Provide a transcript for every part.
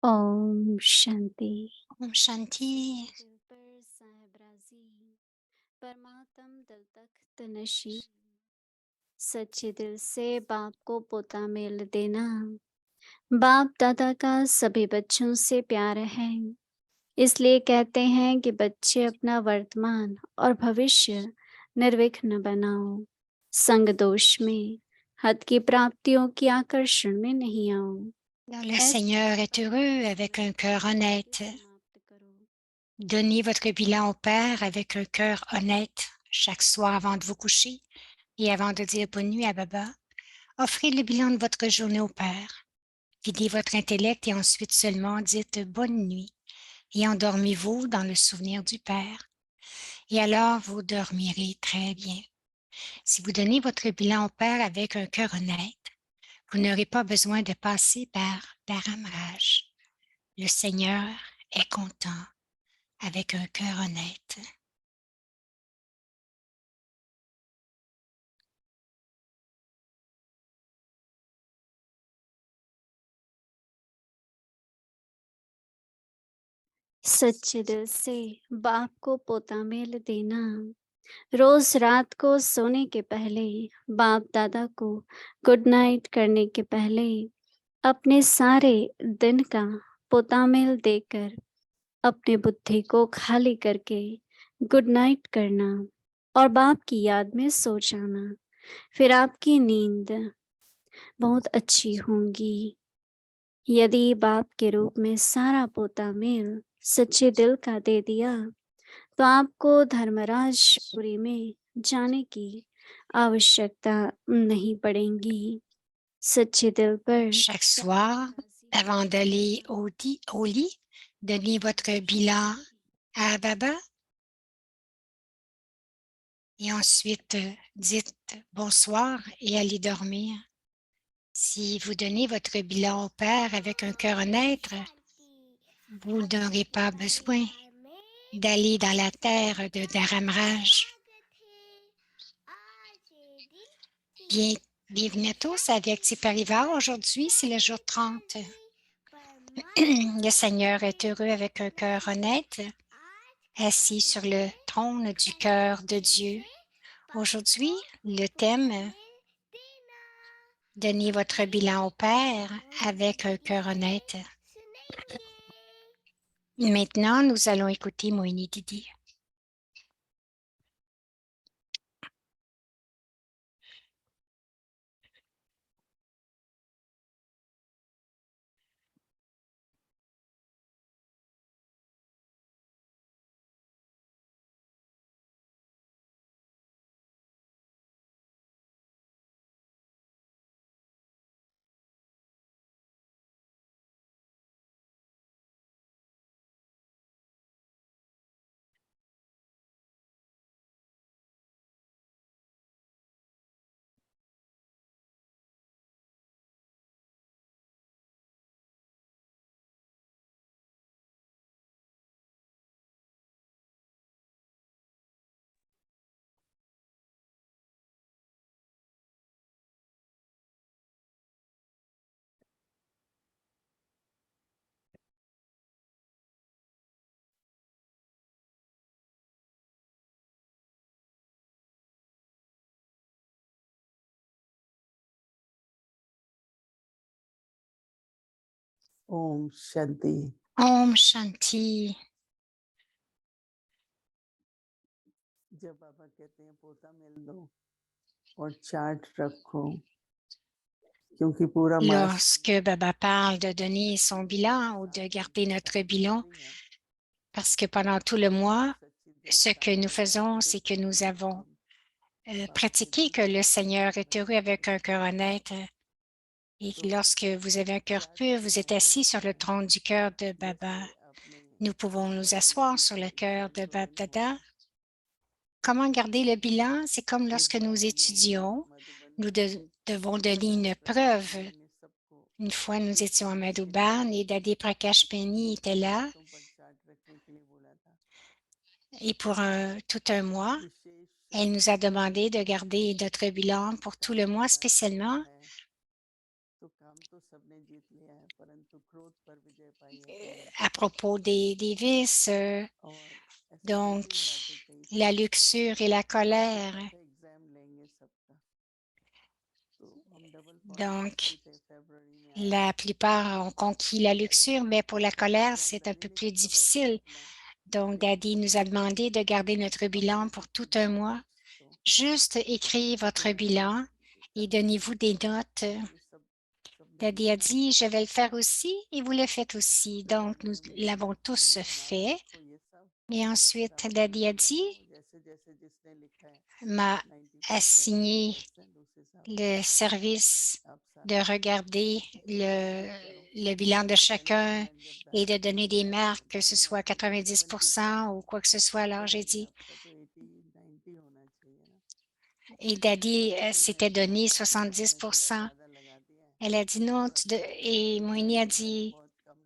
ओम शांति। ओम शांति। दिल पर साहबराजी परमात्म दिल तक तनशी सच्चे दिल से बाप को पोता मेल देना बाप दादा का सभी बच्चों से प्यार है। इसलिए कहते हैं कि बच्चे अपना वर्तमान और भविष्य निर्विघ्न बनाओ, संग दोष में हद की प्राप्तियों की आकर्षण में नहीं आओ। Le ऐसे Seigneur est पवित्र heureux जीवन avec un में cœur जिंदगी honnête. समाप्त करो। Donnez votre bilan au Père avec un cœur honnête chaque soir avant de vous coucher et avant de dire bonne nuit à Baba. Offrez le bilan de votre journée au Père. Videz votre intellect et ensuite seulement dites bonne nuit et endormez-vous dans le souvenir du Père. Et alors vous dormirez très bien. Si vous donnez votre bilan au Père avec un cœur honnête, vous n'aurez pas besoin de passer par Dharamraj. Le Seigneur est content avec un cœur honnête. सच्चे दिल से बाप को पोता मेल देना। रोज रात को सोने के पहले बाप दादा को गुड नाइट करने के पहले अपने सारे दिन का पोता मेल देकर अपने बुद्धि को खाली करके गुड नाइट करना और बाप की याद में सो जाना। फिर आपकी नींद बहुत अच्छी होगी। यदि बाप के रूप में सारा पोता मेल सच्चे दिल का दे दिया तो आपको धर्मराजपुरी में जाने की आवश्यकता नहीं पड़ेगी। सच्चे दिल पर Chaque soir, avant d'aller au lit, donnez votre bilan à Baba et ensuite dites bonsoir et allez dormir. Si vous donnez votre bilan au Père avec un cœur honnête, vous n'aurez pas besoin d'aller dans la terre de Dharamraj. Bien, bienvenue à tous à Vyakti Parivar. Aujourd'hui, c'est le jour 30. Le Seigneur est heureux avec un cœur honnête, assis sur le trône du cœur de Dieu. Aujourd'hui, le thème « Donnez votre bilan au Père avec un cœur honnête ». Maintenant, nous allons écouter Moïni Didi. Om Shanti. Om Shanti. जब बाबा कहते हैं पोता मेल दो और चार्ट रखो, क्योंकि पूरा मास Lorsque Baba parle de donner son bilan ou de garder notre bilan, parce que pendant tout le mois, ce que nous faisons, c'est que nous avons pratiqué que le Seigneur est heureux avec un cœur honnête. Et lorsque vous avez un cœur pur, vous êtes assis sur le trône du cœur de Baba. Nous pouvons nous asseoir sur le cœur de Bab Dada. Comment garder le bilan? C'est comme lorsque nous étudions, nous devons donner une preuve. Une fois, nous étions à Madhuban et Dadi Prakash Peni était là. Et pour tout un mois, elle nous a demandé de garder notre bilan pour tout le mois spécialement. à propos des vices, donc la luxure et la colère. Donc, la plupart ont conquis la luxure, mais pour la colère, c'est un peu plus difficile. Donc, Daddy nous a demandé de garder notre bilan pour tout un mois. Juste écrivez votre bilan et donnez-vous des notes. Daddy a dit, je vais le faire aussi et vous le faites aussi. Donc, nous l'avons tous fait. Et ensuite, Daddy a dit, m'a assigné le service de regarder le bilan de chacun et de donner des marques, que ce soit 90% ou quoi que ce soit. Alors, j'ai dit, et Daddy s'était donné 70%. Elle a dit non, et Moïni a dit,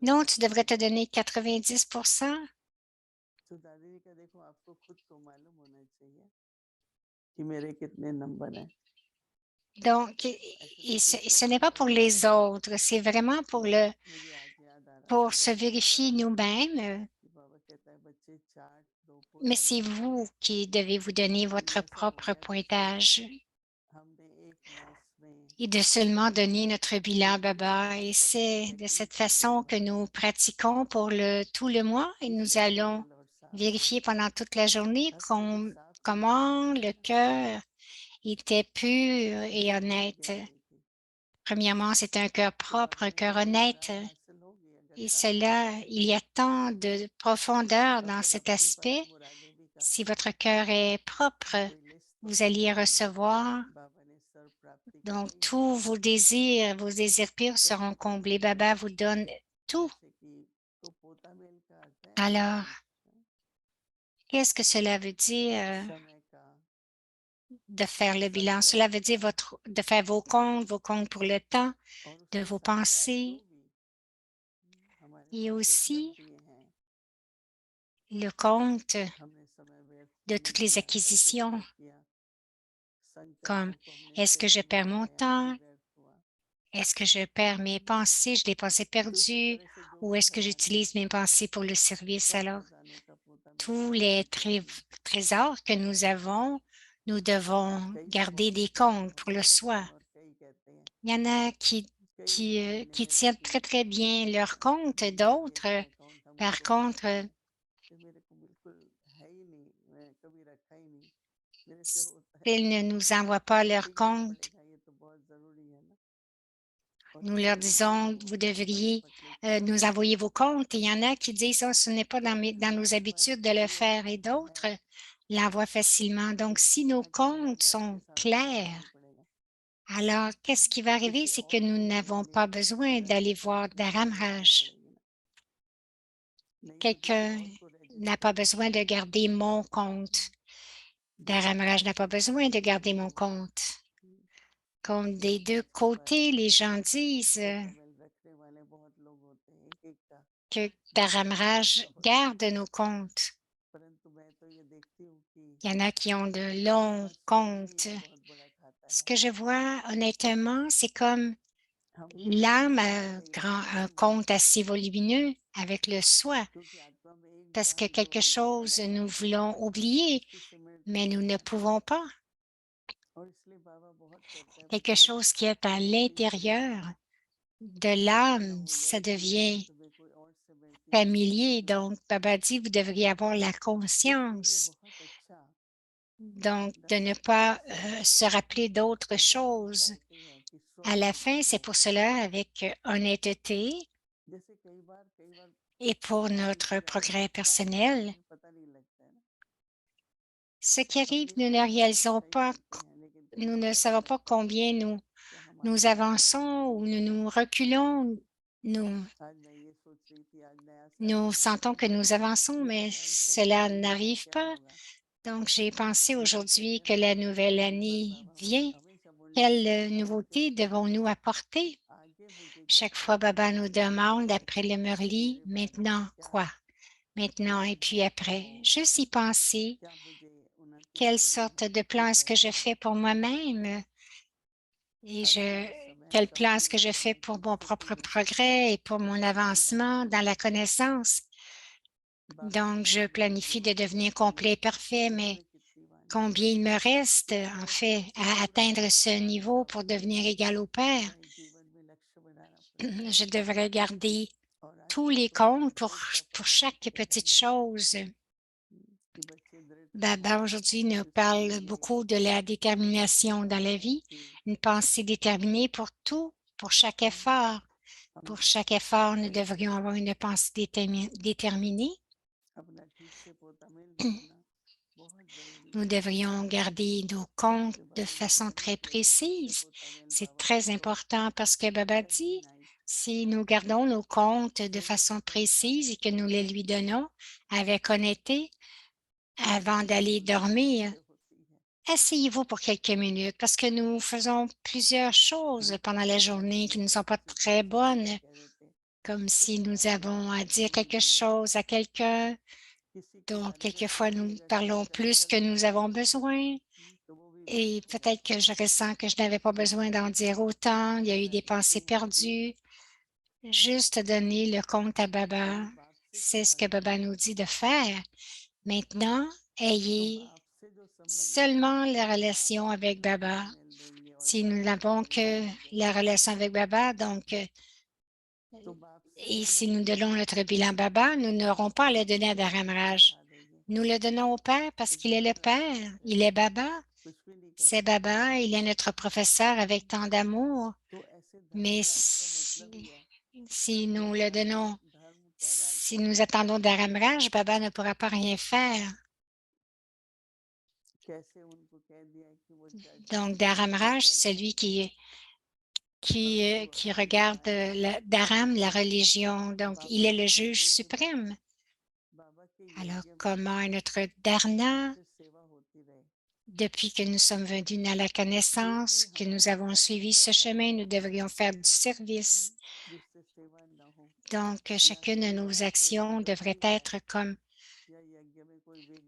non, tu devrais te donner 90%. Donc, et ce n'est pas pour les autres, c'est vraiment pour se vérifier nous-mêmes, mais c'est vous qui devez vous donner votre propre pointage et de seulement donner notre bilan, Baba. Et c'est de cette façon que nous pratiquons pour tout le mois et nous allons vérifier pendant toute la journée comment le cœur était pur et honnête. Premièrement, c'est un cœur propre, un cœur honnête. Et cela, il y a tant de profondeur dans cet aspect. Si votre cœur est propre, vous allez recevoir. Donc, tous vos désirs purs seront comblés. Baba vous donne tout. Alors, qu'est-ce que cela veut dire de faire le bilan? Cela veut dire de faire vos comptes pour le temps, de vos pensées et aussi le compte de toutes les acquisitions, comme est-ce que je perds mon temps? Est-ce que je perds mes pensées, j'ai des pensées perdues, ou est-ce que j'utilise mes pensées pour le service? Alors, tous les trésors que nous avons, nous devons garder des comptes pour le soi. Il y en a qui tiennent très, très bien leur compte, d'autres, par contre, ils ne nous envoient pas leur compte. Nous leur disons, vous devriez nous envoyer vos comptes. Et il y en a qui disent, oh, ce n'est pas dans nos habitudes de le faire. Et d'autres l'envoient facilement. Donc, si nos comptes sont clairs, alors qu'est-ce qui va arriver? C'est que nous n'avons pas besoin d'aller voir Dharamraj. Quelqu'un n'a pas besoin de garder mon compte. Dharamraj n'a pas besoin de garder mon compte. Comme des deux côtés, les gens disent que Dharamraj garde nos comptes. Il y en a qui ont de longs comptes. Ce que je vois, honnêtement, c'est comme l'âme a un compte assez volumineux avec le soi, parce que quelque chose nous voulons oublier, mais nous ne pouvons pas. Quelque chose qui est à l'intérieur de l'âme, ça devient familier. Donc, Baba dit, vous devriez avoir la conscience. Donc, de ne pas se rappeler d'autres choses. À la fin, c'est pour cela, avec honnêteté et pour notre progrès personnel, ce qui arrive, nous ne réalisons pas, nous ne savons pas combien nous avançons ou nous reculons. Nous sentons que nous avançons, mais cela n'arrive pas. Donc, j'ai pensé aujourd'hui que la nouvelle année vient. Quelle nouveauté devons-nous apporter? Chaque fois, Baba nous demande après le Murli, maintenant quoi? Maintenant et puis après. Juste y penser, quelle sorte de plan est-ce que je fais pour moi-même? Et quel plan est-ce que je fais pour mon propre progrès et pour mon avancement dans la connaissance. Donc, je planifie de devenir complet et parfait, mais combien il me reste, en fait, à atteindre ce niveau pour devenir égal au Père? Je devrais garder tous les comptes pour chaque petite chose. Baba aujourd'hui nous parle beaucoup de la détermination dans la vie, une pensée déterminée pour tout, pour chaque effort. Pour chaque effort, nous devrions avoir une pensée déterminée. Nous devrions garder nos comptes de façon très précise. C'est très important parce que Baba dit, si nous gardons nos comptes de façon précise et que nous les lui donnons avec honnêteté avant d'aller dormir, asseyez-vous pour quelques minutes parce que nous faisons plusieurs choses pendant la journée qui ne sont pas très bonnes, comme si nous avons à dire quelque chose à quelqu'un. Donc, quelquefois, nous parlons plus que nous avons besoin et peut-être que je ressens que je n'avais pas besoin d'en dire autant. Il y a eu des pensées perdues. Juste donner le compte à Baba. C'est ce que Baba nous dit de faire. Maintenant, ayez seulement la relation avec Baba. Si nous n'avons que la relation avec Baba, donc, et si nous donnons notre bilan à Baba, nous n'aurons pas à le donner à Dharamraj. Nous le donnons au Père parce qu'il est le Père. Il est Baba. C'est Baba. Il est notre professeur avec tant d'amour. Mais si nous le donnons, si nous attendons Dharamraj, Baba ne pourra pas rien faire. Donc, Dharamraj, celui qui regarde Dharam, la religion. Donc, il est le juge suprême. Alors, comment est notre Dharna, depuis que nous sommes venus à la connaissance, que nous avons suivi ce chemin, nous devrions faire du service. Donc, chacune de nos actions devrait être comme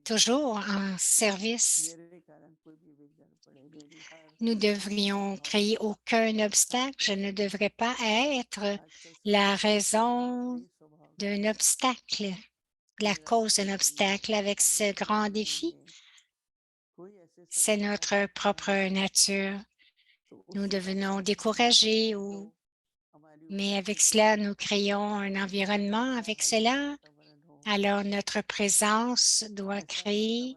toujours en service. Nous devrions créer aucun obstacle. Je ne devrais pas être la raison d'un obstacle, la cause d'un obstacle avec ce grand défi. C'est notre propre nature. Nous devenons découragés, mais avec cela, nous créons un environnement avec cela. Alors, notre présence doit créer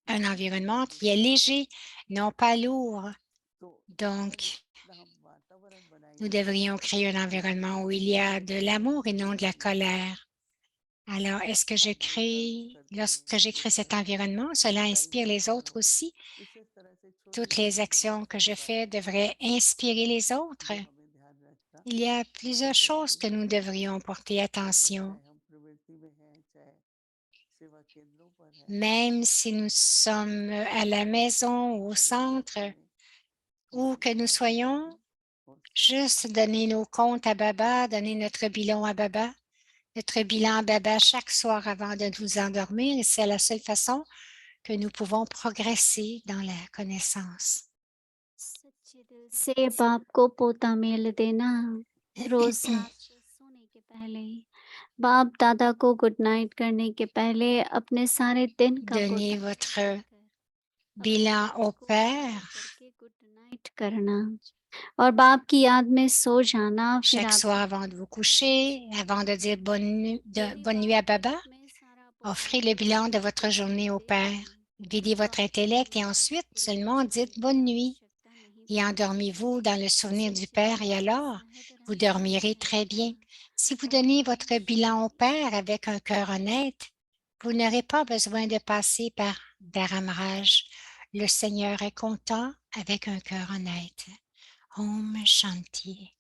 un environnement qui est léger, non pas lourd. Donc, nous devrions créer un environnement où il y a de l'amour et non de la colère. Alors, est-ce que je crée, lorsque j'ai créé cet environnement, cela inspire les autres aussi? Toutes les actions que je fais devraient inspirer les autres. Il y a plusieurs choses que nous devrions porter attention. Même si nous sommes à la maison ou au centre, où que nous soyons, juste donner nos comptes à Baba, donner notre bilan à Baba chaque soir avant de nous endormir, et c'est la seule façon que nous pouvons progresser dans la connaissance. सच्चे दिल से बाप को पोता मेल देना रोज रात को सोने के पहले बाप दादा को गुड नाइट करने के पहले अपने सारे दिन का Donnez पोता votre अपने bilan आप au को Père करके गुड नाइट करना और बाप की याद में सो जाना फिर chaque आप soir avant de vous coucher, avant de dire bonne nuit à Baba. Offrez le bilan de votre journée au Père. Videz votre intellect et ensuite seulement dites bonne nuit. Et endormez-vous dans le souvenir du Père et alors, vous dormirez très bien. Si vous donnez votre bilan au Père avec un cœur honnête, vous n'aurez pas besoin de passer par Dharamraj. Le Seigneur est content avec un cœur honnête. Om Shanti.